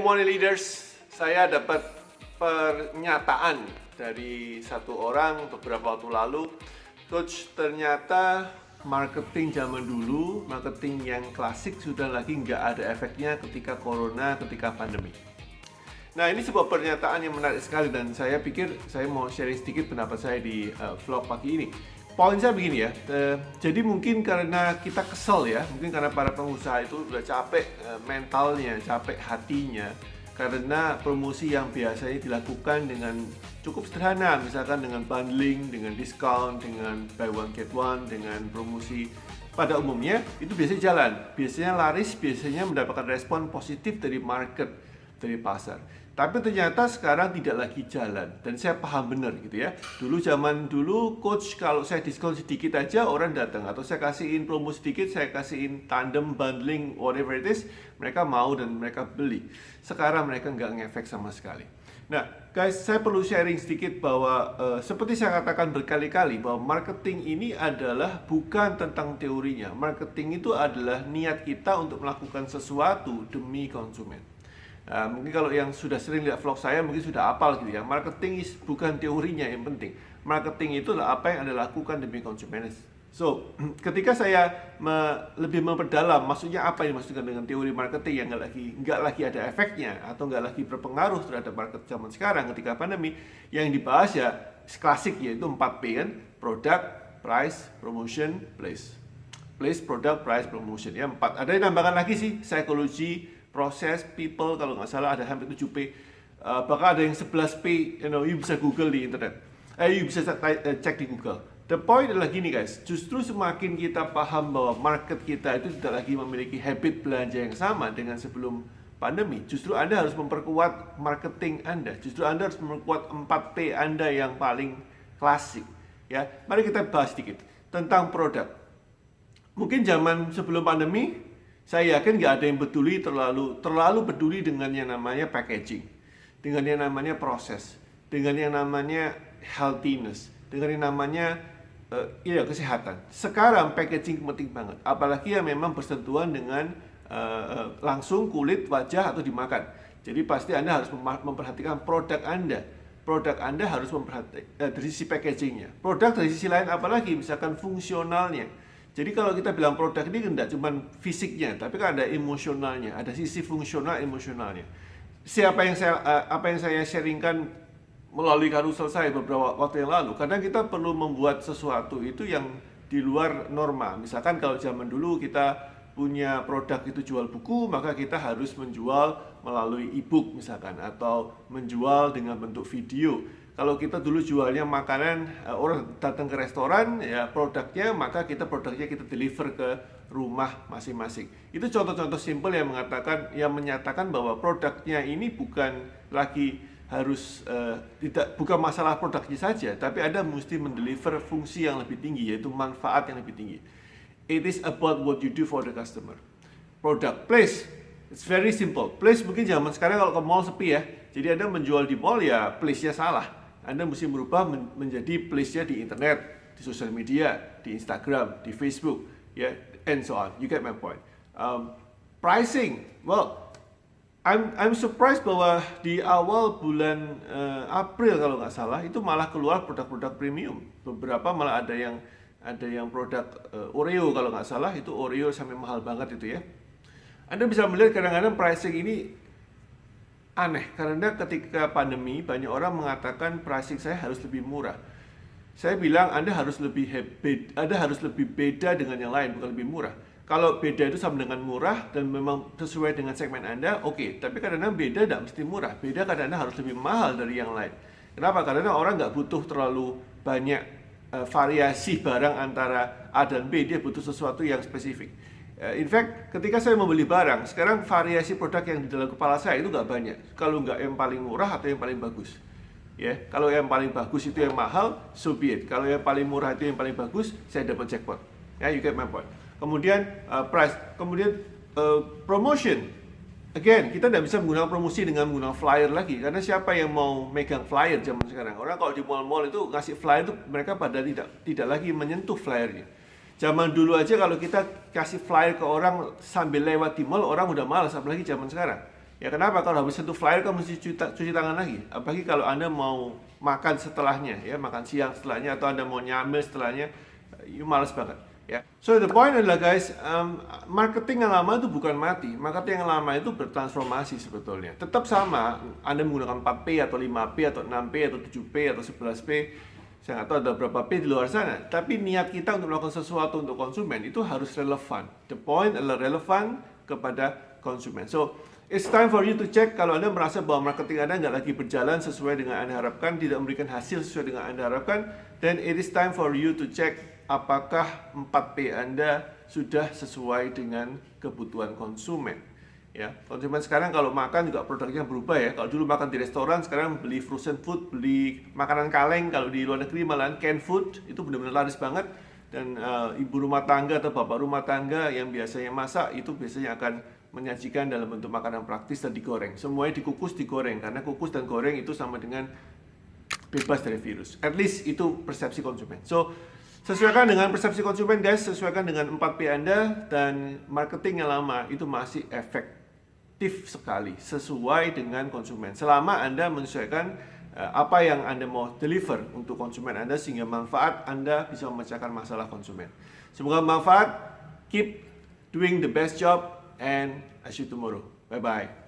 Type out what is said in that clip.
good morning leaders. Saya dapat pernyataan dari satu orang beberapa waktu lalu. Coach, ternyata marketing zaman dulu, marketing yang klasik sudah lagi nggak ada efeknya ketika corona, ketika pandemi. Nah, ini sebuah pernyataan yang menarik sekali dan saya pikir saya mau sharing sedikit pendapat saya di vlog pagi ini. Poin saya begini ya, jadi mungkin karena kita kesel ya, mungkin karena para pengusaha itu udah capek mentalnya, capek hatinya, karena promosi yang biasanya dilakukan dengan cukup sederhana, misalkan dengan bundling, dengan diskon, dengan buy one get one, dengan promosi pada umumnya itu biasanya jalan, biasanya laris, biasanya mendapatkan respon positif dari market, dari pasar. Tapi ternyata sekarang tidak lagi jalan dan saya paham benar gitu ya. Zaman dulu coach kalau saya diskon sedikit aja orang datang, atau saya kasihin promo sedikit, saya kasihin tandem, bundling, whatever it is, mereka mau dan mereka beli. Sekarang mereka nggak ngefek sama sekali. Nah guys, saya perlu sharing sedikit bahwa seperti saya katakan berkali-kali bahwa marketing ini adalah bukan tentang teorinya. Marketing itu adalah niat kita untuk melakukan sesuatu demi konsumen. Mungkin kalau yang sudah sering lihat vlog saya mungkin sudah hafal gitu ya. Marketing bukan teorinya yang penting. Marketing itu adalah apa yang Anda lakukan demi konsumen. So, ketika saya lebih memperdalam, maksudnya apa yang dimaksudkan dengan teori marketing yang nggak lagi ada efeknya atau nggak lagi berpengaruh terhadap market zaman sekarang ketika pandemi, yang dibahas ya klasik, yaitu 4P kan, product, price, promotion, place. Place, product, price, promotion ya, 4. Ada yang nambahkan lagi sih, psychology, proses, people, kalau nggak salah ada hampir 7P, bahkan ada yang 11P, you bisa google di internet, you bisa cek di Google. The point adalah gini guys, justru semakin kita paham bahwa market kita itu tidak lagi memiliki habit belanja yang sama dengan sebelum pandemi, justru Anda harus memperkuat marketing Anda, justru Anda harus memperkuat 4P Anda yang paling klasik ya. Mari kita bahas sedikit tentang produk. Mungkin zaman sebelum pandemi saya yakin nggak ada yang terlalu peduli dengan yang namanya packaging, dengan yang namanya proses, dengan yang namanya healthiness, dengan yang namanya kesehatan. Sekarang packaging penting banget, apalagi yang memang bersentuhan dengan langsung kulit, wajah atau dimakan. Jadi pasti Anda harus memperhatikan produk Anda. Produk Anda harus memperhatikan dari sisi packagingnya. Produk dari sisi lain apalagi, misalkan fungsionalnya. Jadi kalau kita bilang produk ini tidak cuma fisiknya, tapi kan ada emosionalnya, ada sisi fungsional emosionalnya. Apa yang saya sharingkan melalui karusel saya beberapa waktu yang lalu, kadang kita perlu membuat sesuatu itu yang di luar norma. Misalkan kalau zaman dulu kita punya produk itu jual buku, maka kita harus menjual melalui e-book misalkan, atau menjual dengan bentuk video. Kalau kita dulu jualnya makanan, orang datang ke restoran, ya produknya, maka produknya kita deliver ke rumah masing-masing. Itu contoh-contoh simpel yang menyatakan bahwa produknya ini bukan lagi harus bukan masalah produknya saja, tapi Anda mesti mendeliver fungsi yang lebih tinggi, yaitu manfaat yang lebih tinggi. It is about what you do for the customer. Product, place, it's very simple. Place mungkin zaman sekarang kalau ke mall sepi ya, jadi Anda menjual di mall ya place-nya salah. Anda mesti merubah menjadi place-nya di internet, di sosial media, di Instagram, di Facebook, ya, and so on. You get my point. Pricing, well, I'm surprised bahwa di awal bulan April kalau nggak salah itu malah keluar produk-produk premium. Beberapa malah ada yang produk Oreo kalau nggak salah, itu Oreo sampai mahal banget itu ya. Anda bisa melihat kadang-kadang pricing ini aneh, karena ketika pandemi banyak orang mengatakan pricing saya harus lebih murah. Saya bilang Anda harus lebih beda dengan yang lain, bukan lebih murah. Kalau beda itu sama dengan murah dan memang sesuai dengan segmen Anda, oke. Tapi kadang-kadang beda tidak mesti murah. Beda kadang-kadang harus lebih mahal dari yang lain. Kenapa? Karena orang nggak butuh terlalu banyak variasi barang antara A dan B, dia butuh sesuatu yang spesifik. In fact, ketika saya membeli barang, sekarang variasi produk yang di dalam kepala saya itu nggak banyak. Kalau nggak yang paling murah atau yang paling bagus. Ya, kalau yang paling bagus itu yang mahal, so be it. Kalau yang paling murah itu yang paling bagus, saya dapat jackpot. Ya, you get my point. Kemudian price, kemudian promotion. Again, kita tidak bisa menggunakan promosi dengan menggunakan flyer lagi, karena siapa yang mau megang flyer zaman sekarang? Orang kalau di mall-mall itu ngasih flyer itu mereka pada tidak lagi menyentuh flyernya. Zaman dulu aja kalau kita kasih flyer ke orang sambil lewat di mall, orang udah malas, apalagi zaman sekarang. Ya kenapa? Kalau habis satu flyer kan mesti cuci tangan lagi. Apalagi kalau Anda mau makan setelahnya, ya makan siang setelahnya, atau Anda mau nyamil setelahnya, you malas banget. Ya. So the point adalah guys, marketing yang lama itu bukan mati. Marketing yang lama itu bertransformasi sebetulnya. Tetap sama, Anda menggunakan 4P atau 5P atau 6P atau 7P atau 11P. Saya nggak tahu ada berapa P di luar sana. Tapi niat kita untuk melakukan sesuatu untuk konsumen itu harus relevan. The point adalah relevan kepada konsumen. So it's time for you to check kalau Anda merasa bahwa marketing Anda nggak lagi berjalan sesuai dengan Anda harapkan, tidak memberikan hasil sesuai dengan Anda harapkan, then it is time for you to check apakah 4P Anda sudah sesuai dengan kebutuhan konsumen. Ya, konsumen sekarang kalau makan juga produknya berubah ya. Kalau dulu makan di restoran, sekarang beli frozen food, beli makanan kaleng. Kalau di luar negeri malahan canned food, itu benar-benar laris banget. Dan ibu rumah tangga atau bapak rumah tangga yang biasanya masak, itu biasanya akan menyajikan dalam bentuk makanan praktis dan digoreng. Semuanya dikukus, digoreng, karena kukus dan goreng itu sama dengan bebas dari virus. At least itu persepsi konsumen. So, sesuaikan dengan persepsi konsumen guys, sesuaikan dengan 4P Anda, dan marketing yang lama itu masih efektif sekali sesuai dengan konsumen. Selama Anda menyesuaikan apa yang Anda mau deliver untuk konsumen Anda, sehingga manfaat Anda bisa memecahkan masalah konsumen. Semoga bermanfaat. Keep doing the best job, and I see you tomorrow. Bye-bye.